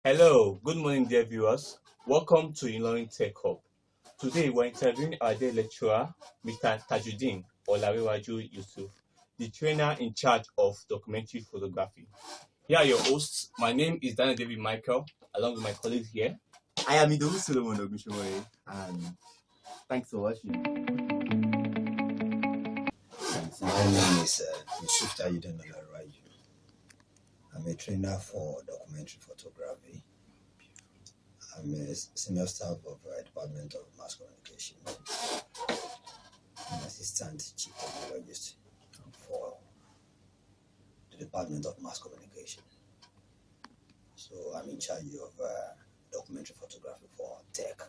Hello, good morning, dear viewers. Welcome to Ilorin Tech Hub. Today, we're interviewing our day lecturer, Mr. Tajuddin Olariwaju Yusuf, the trainer in charge of documentary photography. Here are your hosts. My name is Daniel David Michael, along with my colleagues here. I am Idowu Solomon Ogunshomoye, and thanks for watching. My name is Yusuf Tajuddin Olariwaju. I'm a trainer for documentary photography. I'm a senior staff of Department of Mass Communication. I'm assistant chief technologist for the Department of Mass Communication. So I'm in charge of documentary photography for tech.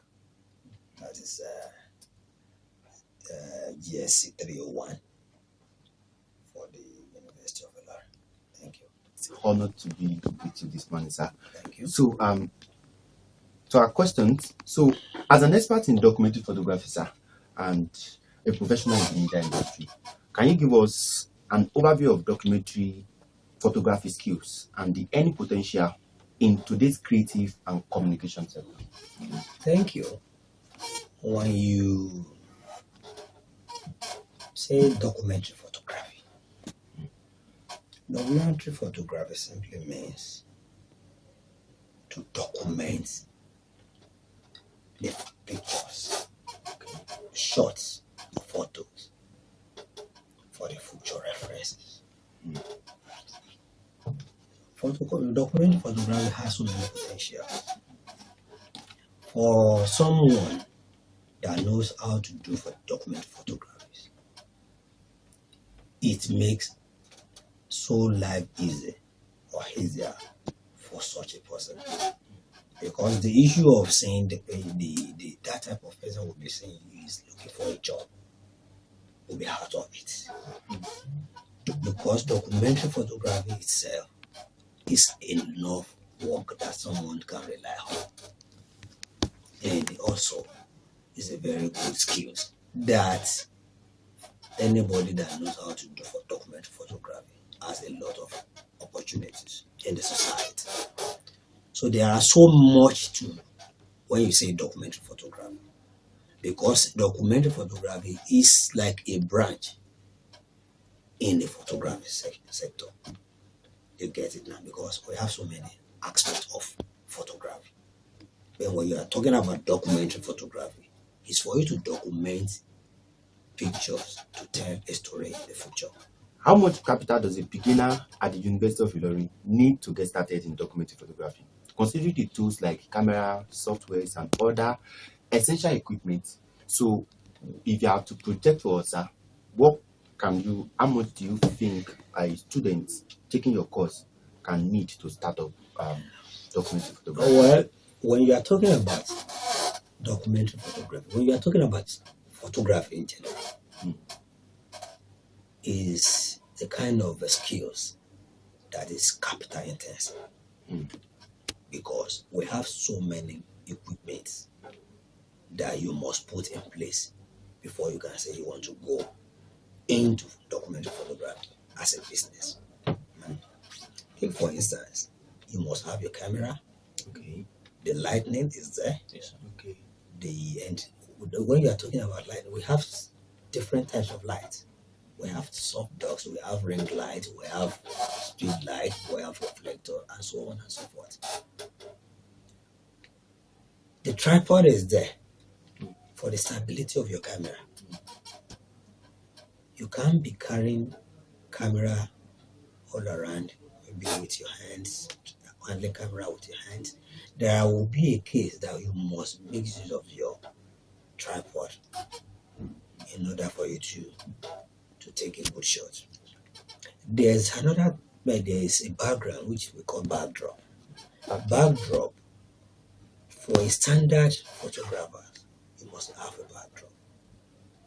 That is GSC 301 for the University of Ilorin. Thank you. It's an honor to be with you this morning, sir. Thank you. So, to our questions. So, as an expert in documentary photography, sir, and a professional in the media industry, can you give us an overview of documentary photography skills and the earning potential in today's creative and communication sector? Thank you. When you say documentary photography simply means to document the pictures, shots, photos for the future references. Documentary photography has so many potentials. For someone that knows how to do documentary photography, it makes so life easier for such a person, because the issue of saying that type of person will be saying is looking for a job will be out of it, because documentary photography itself is enough work that someone can rely on, and also is a very good skill that anybody that knows how to do for documentary photography has a lot of opportunities in the society. So there are so much to when you say documentary photography, because documentary photography is like a branch in the photography sector. You get it now, because we have so many aspects of photography. But when you are talking about documentary photography, it's for you to document pictures to tell a story in the future. How much capital does a beginner at the University of Ilorin need to get started in documentary photography, considering the tools like camera, softwares, and other essential equipment? So, if you have to project for us, sir, how much do you think a student taking your course can need to start up documentary photography? Well, when you are talking about documentary photography, when you are talking about photography in general, is the kind of skills that is capital intensive, because we have so many equipment that you must put in place before you can say you want to go into documentary photography as a business. Take for instance, you must have your camera. Okay. The lightning is there. Yes. Okay. When you are talking about light, we have different types of light. We have soft ducts, we have ring light, we have street light, we have reflector, and so on and so forth. The tripod is there for the stability of your camera. You can't be carrying camera all around, maybe with your hands, handling camera with your hands. There will be a case that you must make use of your tripod in order for you to take a good shot. There's a background which we call backdrop. A backdrop, for a standard photographer, you must have a backdrop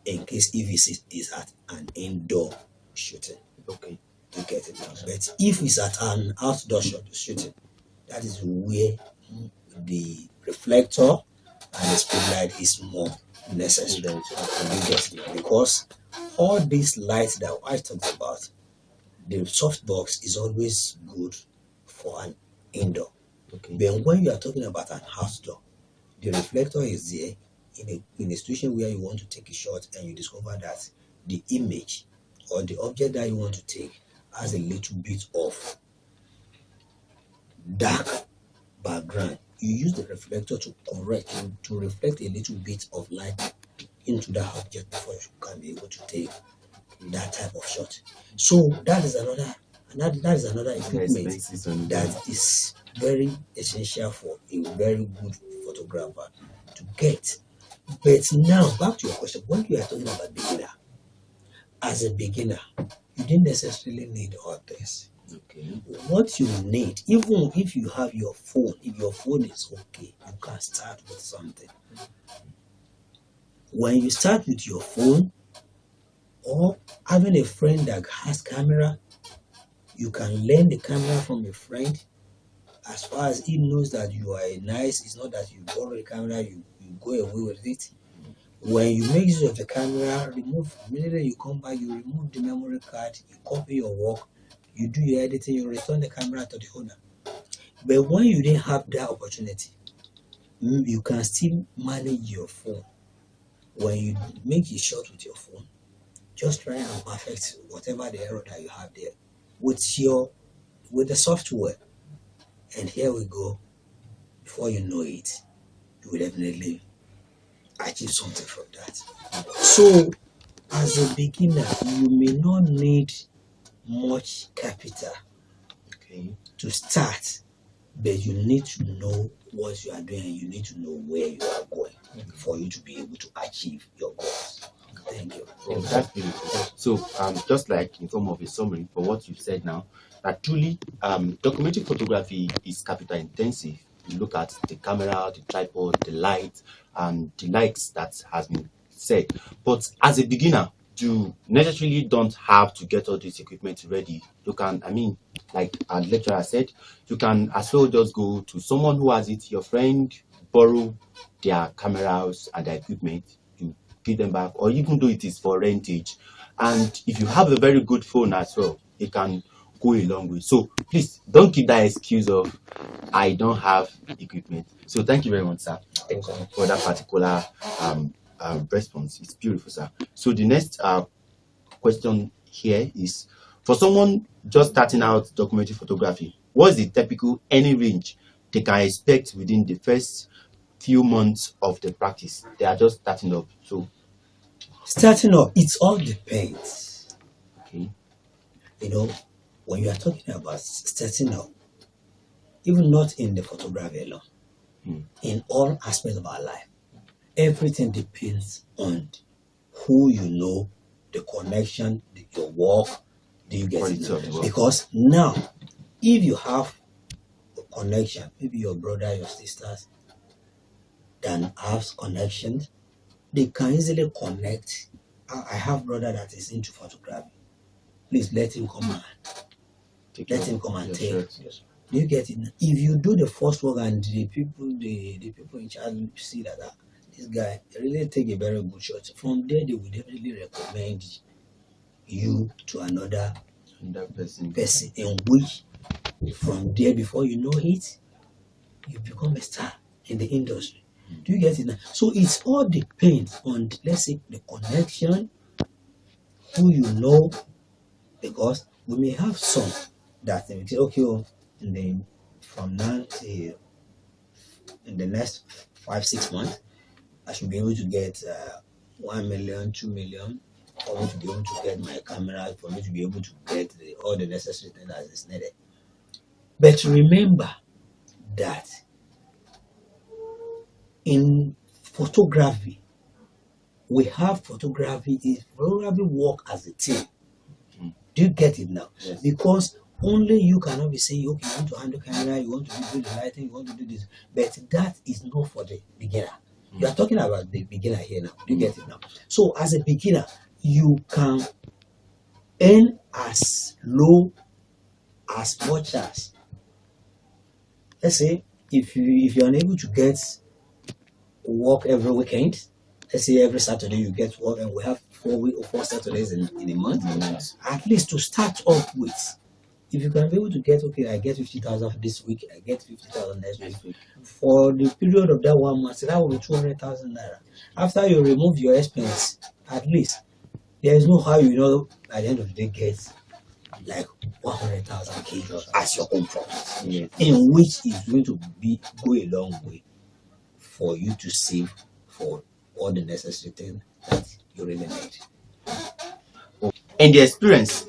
in case if it is at an indoor shooting. Okay. You get it now. But if it's at an outdoor shooting, that is where the reflector and the speed light is more necessary. You get it, because all these lights that I talked about, the softbox is always good for an indoor. Okay. But when you are talking about an outdoor, the reflector is there in a situation where you want to take a shot and you discover that the image or the object that you want to take has a little bit of dark background. You use the reflector to correct to reflect a little bit of light into that object before you can be able to take that type of shot. So that is another equipment Expenses on that is very essential for a very good photographer to get. But now back to your question, when you are talking about beginner, as a beginner, you didn't necessarily need all this. Okay. What you need, even if you have your phone, if your phone is okay, you can start with something. When you start with your phone or having a friend that has camera, you can learn the camera from a friend. As far as he knows that you are nice, it's not that you borrow the camera, you go away with it. When you make use of the camera, immediately you come back, you remove the memory card, you copy your work, you do your editing, you return the camera to the owner. But when you didn't have that opportunity, you can still manage your phone. When you make a shot with your phone, just try and perfect whatever the error that you have there with the software. And here we go. Before you know it, you will definitely achieve something from that. So, as a beginner, you may not need much capital to start, but you need to know what you are doing and you need to know where you are going for you to be able to achieve your goals. Thank you. Oh, that's beautiful. So, just like in form of a summary for what you've said now, that truly, documentary photography is capital intensive. You look at the camera, the tripod, the light, and the likes that has been said. But as a beginner, you necessarily don't have to get all this equipment ready. You can, like our lecturer said, you can as well just go to someone who has it, your friend, borrow their cameras and their equipment, you give them back, or even though it is for rentage. And if you have a very good phone as well, it can go a long way. So please don't keep that excuse of I don't have equipment. So thank you very much, sir, for that particular response. It's beautiful, sir. So the next question here is, for someone just starting out documentary photography, what's the typical any range they can expect within the first few months of the practice? They are just starting up. So starting up, it all depends. Okay. When you are talking about starting up, even not in the photography alone, in all aspects of our life, everything depends on who you know, the connection, your work. Do you get it now? Because now, if you have a connection, maybe your brother, your sisters, that have connections, they can easily connect. I have brother that is into photography. Please let him come and take. Yes. Do you get it? If you do the first work and the people in charge see that this guy really take a very good shot, from there they will definitely recommend you to another person in which from there, before you know it, you become a star in the industry. Do you get it now? So it all depends on, let's say, the connection, who you know, because we may have some that we say, okay, from now to in the next 5-6 months, I should be able to get 1 million, 2 million, for me to be able to get my camera, for me to be able to get all the necessary things that is needed. But remember that in photography, photography work as a team. Do you get it now? Yes. Because only you cannot be saying, okay, you want to handle camera, you want to do the lighting, you want to do this. But that is not for the beginner. You are talking about the beginner here now. Do you get it now? So as a beginner, you can earn as low as much as, let's say, if you're unable to get work every weekend, let's say every Saturday you get work, and we have 4 Saturdays in a month, at least to start off with, If you can be able to get, okay, I get 50,000 this week, I get 50,000 next week. Next week. For the period of that 1 month, that will be 200,000 naira. After you remove your expense, at least there is no how you know at the end of the day get like 100,000 kg as your own profit, Yes. in which is going to go a long way for you to save for all the necessary things that you really need. In the experience,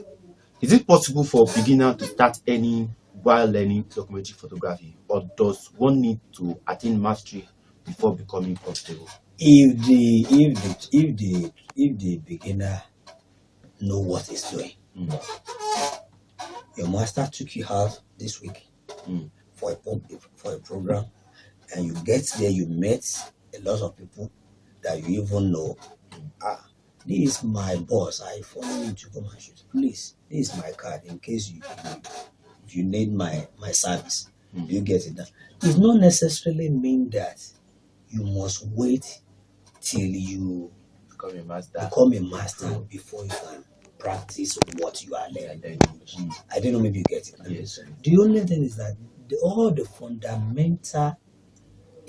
is it possible for a beginner to start any while learning documentary photography, or does one need to attain mastery before becoming profitable? If the beginner know what he's doing, your master took you out this week for a program, and you get there, you met a lot of people that you even know. This is my boss. I follow you to come and shoot. Please, this is my card in case you need my service. You get it. That does not necessarily mean that you must wait till you Become a master. before you can practice what you are learning. Mm. I don't know, maybe you get it. Yes. The only thing is that all the fundamental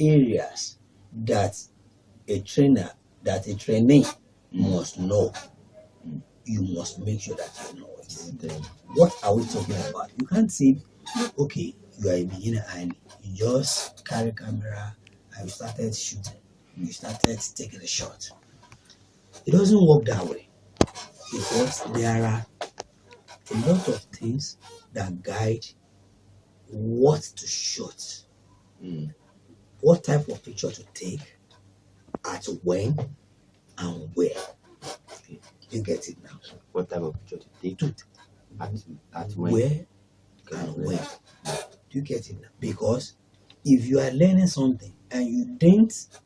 areas that a trainee must know, you must make sure that you know it. What are we talking about? You can't say, okay, you are a beginner and you just carry camera and you started shooting. You started taking a shot. It doesn't work that way, because there are a lot of things that guide what to shoot, what type of picture to take, at when and where. You get it now? What type of picture to take? At when? Where and when. Do you get it now? Because if you are learning something and you didn't,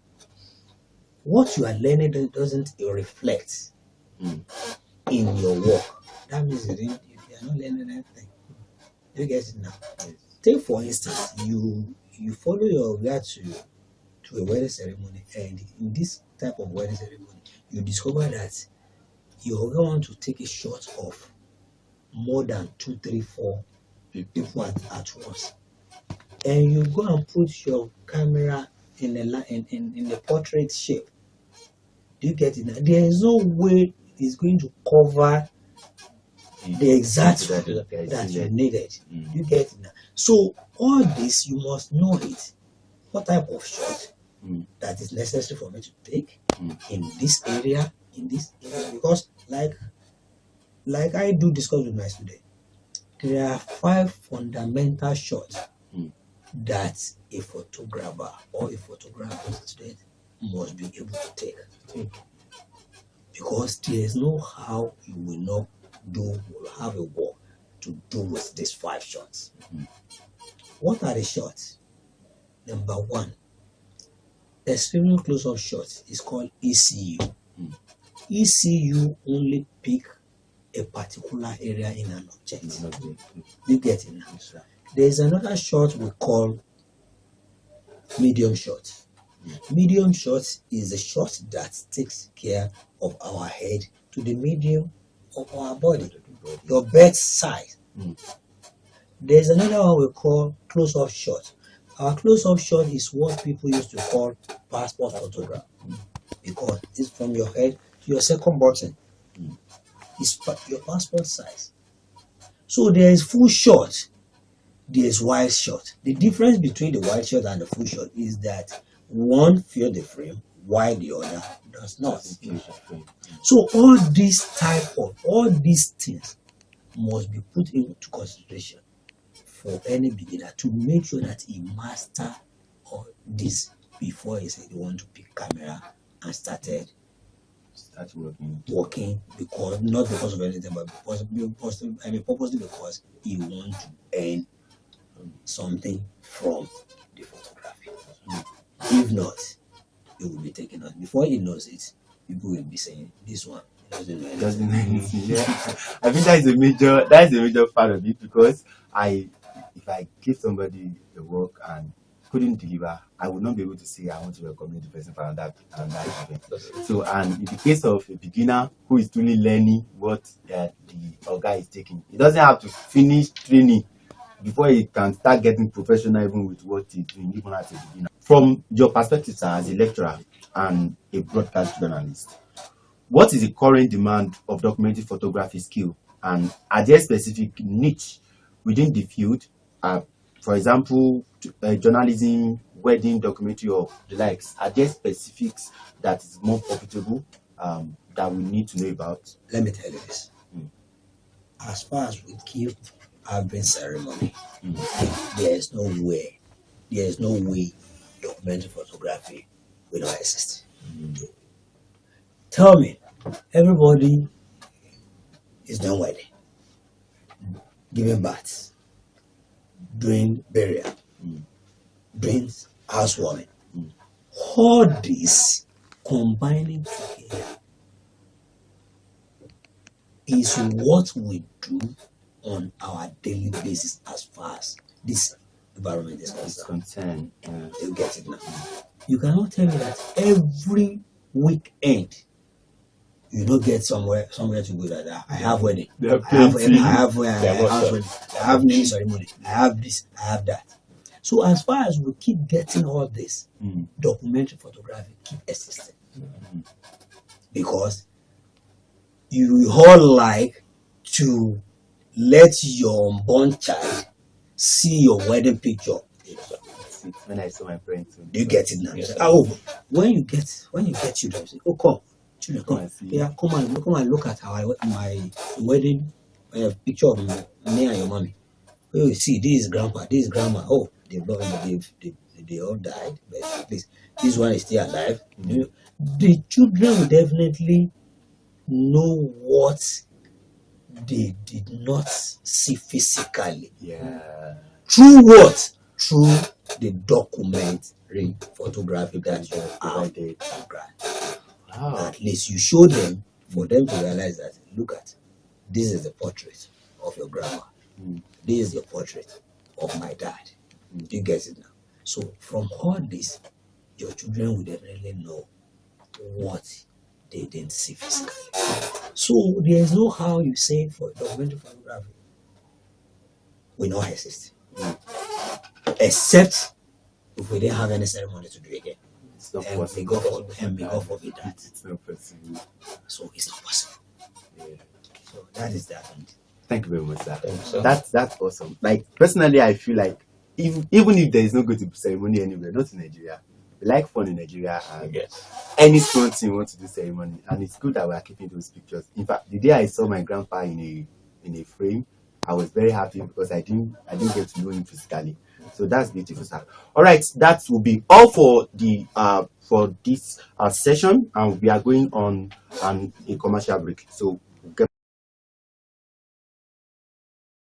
what you are learning doesn't reflect in your work, that means you are not learning anything. You get it now? Yes. Take for instance, you follow your guy to a wedding ceremony, and in this type of wedding ceremony, you discover that you want to take a shot of more than 2, 3, 4 people at once, and you go and put your camera in a portrait shape. Do you get it now? There is no way it's going to cover the exact that you needed. You get it now? So all this, you must know it. What type of shot that is necessary for me to take in this area, because like I do discuss with my students, there are 5 fundamental shots that a photographer or a photographer student must be able to take. Because there is no how you will have a work to do with these 5 shots. What are the shots? Number 1, extremely close-up shot is called ECU. ECU only pick a particular area in an object. You get it now? There is another shot we call medium shot. Medium shot is a shot that takes care of our head to the medium of our body, your bed size. There's another one we call close-up shot. Our close-up shot is what people used to call passport photograph, because it's from your head to your second button. It's your passport size. So there is full shot, there is wide shot. The difference between the wide shot and the full shot is that one fills the frame while the other does not. So all these things must be put into consideration for any beginner to make sure that he master all this before he said he want to pick camera and start working, because not because of anything, but purposely because he want to earn something from the photography. If not, he will be taken out. Before he knows it, people will be saying, this one doesn't know anything. Yeah. I think that is a major part of it, because if I give somebody the work and couldn't deliver, I would not be able to say I want to recommend the person for another event. So, and in the case of a beginner who is truly learning what the Oga is taking, he doesn't have to finish training before he can start getting professional even with what he's doing, even as a beginner. From your perspective, sir, as a lecturer and a broadcast journalist, what is the current demand of documentary photography skill, and are there specific niche within the field? For example, journalism, wedding documentary, or the likes. Are there specifics that is more profitable that we need to know about? Let me tell you this. As far as we keep having ceremony, there is no way documentary photography will not exist. Tell me, everybody is done wedding, giving birth, doing burial, doing housewarming. All this combining together is what we do on our daily basis as far as this environment is concerned. You get it now. You cannot tell me that every weekend you don't get somewhere to go like that. I have wedding. I have naming ceremony. I have this. I have that. So as far as we keep getting all this, documentary photography keep existing, because you all like to let your unborn child see your wedding picture. When I saw my friends, Do you get it now? Yes. Oh, when you get children, you say, "Oh, come, children, come. Yeah, come and look at my wedding picture of me and your mommy. Oh, see, this is grandpa, this is grandma. Oh, they all died, but at least this one is still alive." The children will definitely know what they did not see physically. Yeah. Through what? Through the documentary photography that you have. Wow. At least you show them, for them to realize that, look at, this is the portrait of your grandma. This is the portrait of my dad. Do you get it now? So from all this, your children will definitely know what they didn't see physically. So there is no how you say for documentary photography will not exist, except if we didn't have any ceremony to do again. It's not And possible. may God forbid that. It's not possible. So it's not possible. Yeah. So that is that. Thank you very much, sir. So, That's awesome. Like personally, I feel like even if there is no going to be ceremony anywhere, not in Nigeria, we like fun in Nigeria, and any small thing wants to do ceremony, and it's good that we are keeping those pictures. In fact, the day I saw my grandpa in a frame, I was very happy because I didn't get to know him physically. So that's beautiful, sir. All right, that will be all for this session, and we are going on a commercial break. So